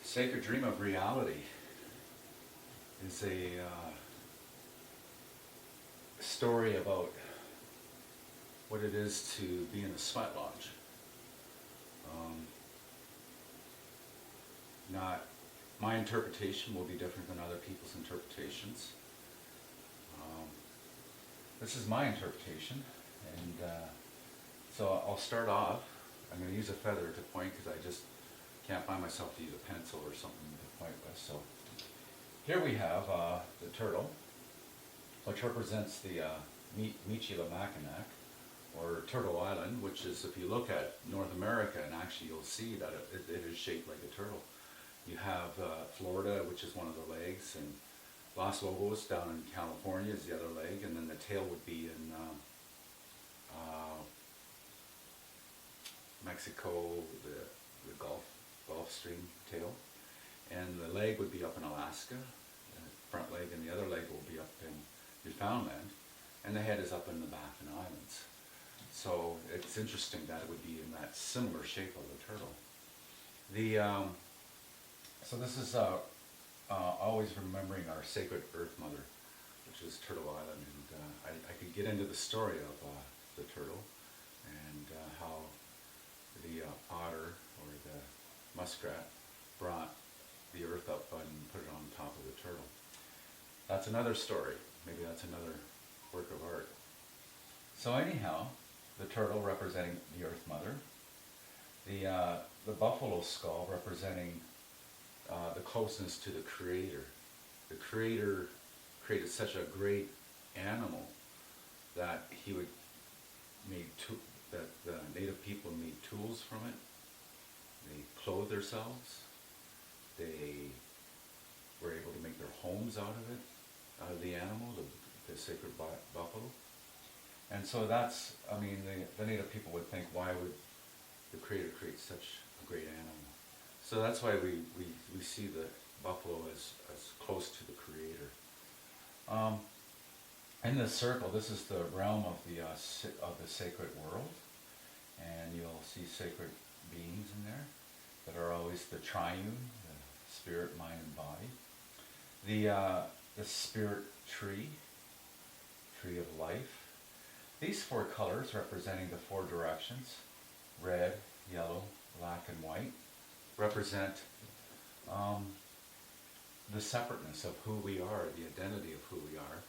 Sacred Dream of Reality is a story about what it is to be in a sweat lodge. Um, Not my interpretation will be different than other people's interpretations. This is my interpretation, and so I'll start off. I'm going to use a feather to point because I just can't find myself to use a pencil or something to point with. So here we have the turtle, which represents the Michilimackinac, or Turtle Island, which is, if you look at North America, and actually you'll see that it is shaped like a turtle. You have Florida, which is one of the legs, and Los Lobos down in California is the other leg, and then the tail would be in Mexico, the Gulf Stream tail, and the leg would be up in Alaska, and the front leg and the other leg will be up in Newfoundland, and the head is up in the Baffin Islands. So it's interesting that it would be in that similar shape of the turtle. So this is always remembering our sacred Earth Mother, which is Turtle Island, and I could get into the story of the turtle and how the otter or the muskrat brought the earth up and put it on top of the turtle. That's another story. Maybe that's another work of art. So anyhow, the turtle representing the Earth Mother, the buffalo skull representing the closeness to the Creator. The Creator created such a great animal that that the native people made tools from it. They clothed themselves. They were able to make their homes out of the animal, the sacred buffalo. And so that's, the native people would think, why would the Creator create such a great animal? So that's why we see the buffalo as close to the Creator. In this circle, this is the realm of the sacred world, and you'll see sacred beings in there that are always the triune, the spirit, mind, and body. The spirit tree of life. These four colors representing the four directions, red, yellow, black, and white, represent the separateness of who we are, the identity of who we are.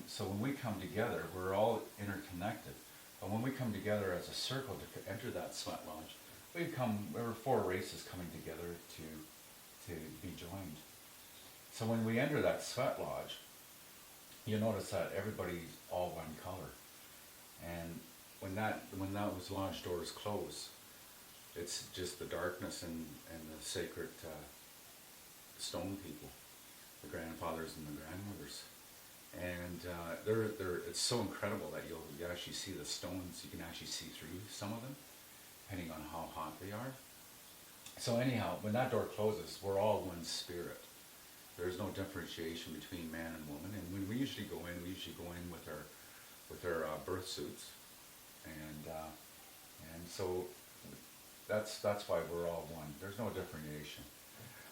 So when we come together, we're all interconnected. But when we come together as a circle to enter that sweat lodge, we're four races coming together to be joined. So when we enter that sweat lodge, you notice that everybody's all one color. And when those lodge doors close, it's just the darkness and the sacred stone people, the grandfathers and the grandmothers. And it's so incredible that you actually see the stones. You can actually see through some of them, depending on how hot they are. So anyhow, when that door closes, we're all one spirit. There's no differentiation between man and woman. And when we usually go in with our birth suits, and so that's why we're all one. There's no differentiation.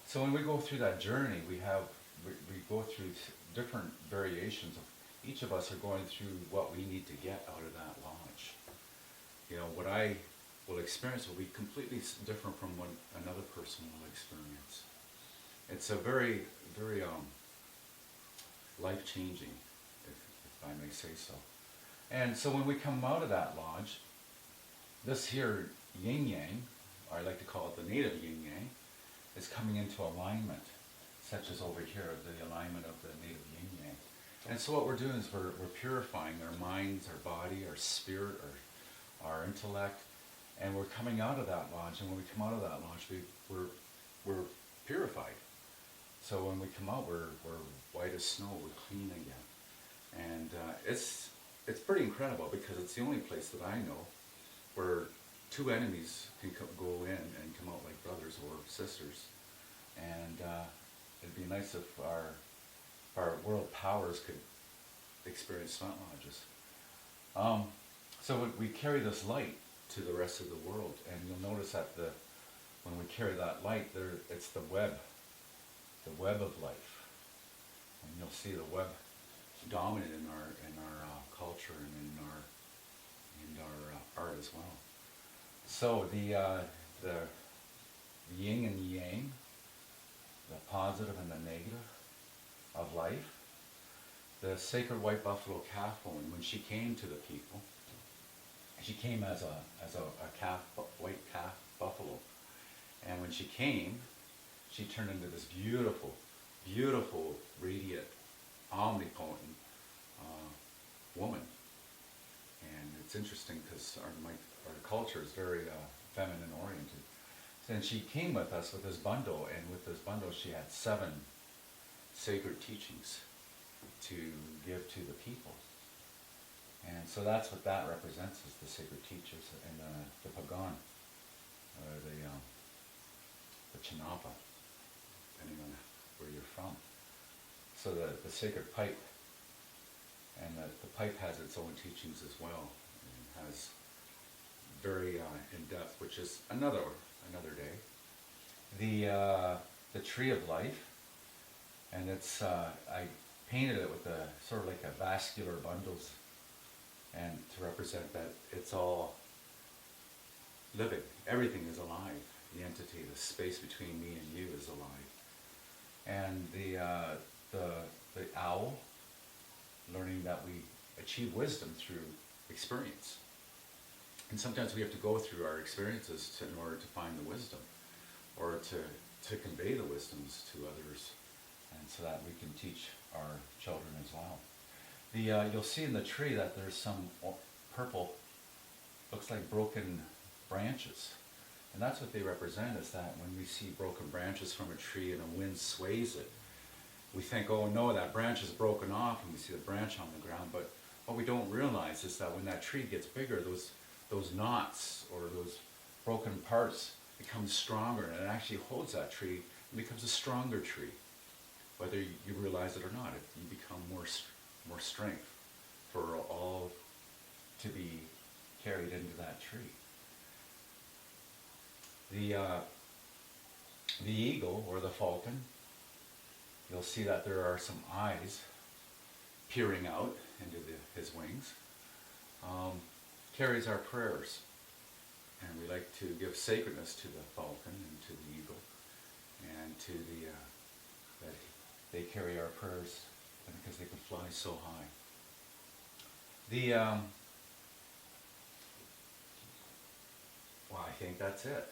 So when we go through that journey, we go through different variations of, each of us are going through what we need to get out of that lodge. What I will experience will be completely different from what another person will experience. It's a very, very life-changing, if I may say so. And so when we come out of that lodge, this here yin-yang, or I like to call it the native yin-yang, is coming into alignment, such as over here, the alignment of the native yin-yang. And so what we're doing is we're purifying our minds, our body, our spirit, our intellect, and we're coming out of that lodge. And when we come out of that lodge, we're purified. So when we come out, we're white as snow. We're clean again, and it's pretty incredible because it's the only place that I know where two enemies can go in and come out like brothers or sisters. And it'd be nice if our world powers could experience sweat lodges. So we carry this light to the rest of the world, and you'll notice that when we carry that light, there it's the web of life, and you'll see the web dominant in our culture and in our art as well. So the yin and yang, the positive and the negative of life. The sacred white buffalo calf woman, when she came to the people, she came as a calf, white calf buffalo, and when she came, she turned into this beautiful, beautiful, radiant, omnipotent woman. And it's interesting because our culture is very feminine oriented. And she came with us with this bundle, and with this bundle she had 7 sacred teachings to give to the people. And so that's what that represents, is the sacred teachers and the pagan, or the Chinapa, depending on where you're from. So the sacred pipe, and the pipe has its own teachings as well, and has very in depth, which is another day. The tree of life, and it's I painted it with a sort of like a vascular bundles, and to represent that it's all living. Everything is alive. The entity, the space between me and you is alive. And the owl, learning that we achieve wisdom through experience. And sometimes we have to go through our experiences in order to find the wisdom, or to convey the wisdoms to others, and so that we can teach our children as well. You'll see in the tree that there's some purple, looks like broken branches. And that's what they represent, is that when we see broken branches from a tree and a wind sways it, we think, oh no, that branch is broken off, and we see the branch on the ground. But what we don't realize is that when that tree gets bigger, those knots or those broken parts become stronger, and it actually holds that tree and becomes a stronger tree. Whether you realize it or not, you become more strength for all to be carried into that tree. The eagle, or the falcon, you'll see that there are some eyes peering out into his wings. Carries our prayers, and we like to give sacredness to the falcon and to the eagle, and to that they carry our prayers because they can fly so high. Well, I think that's it.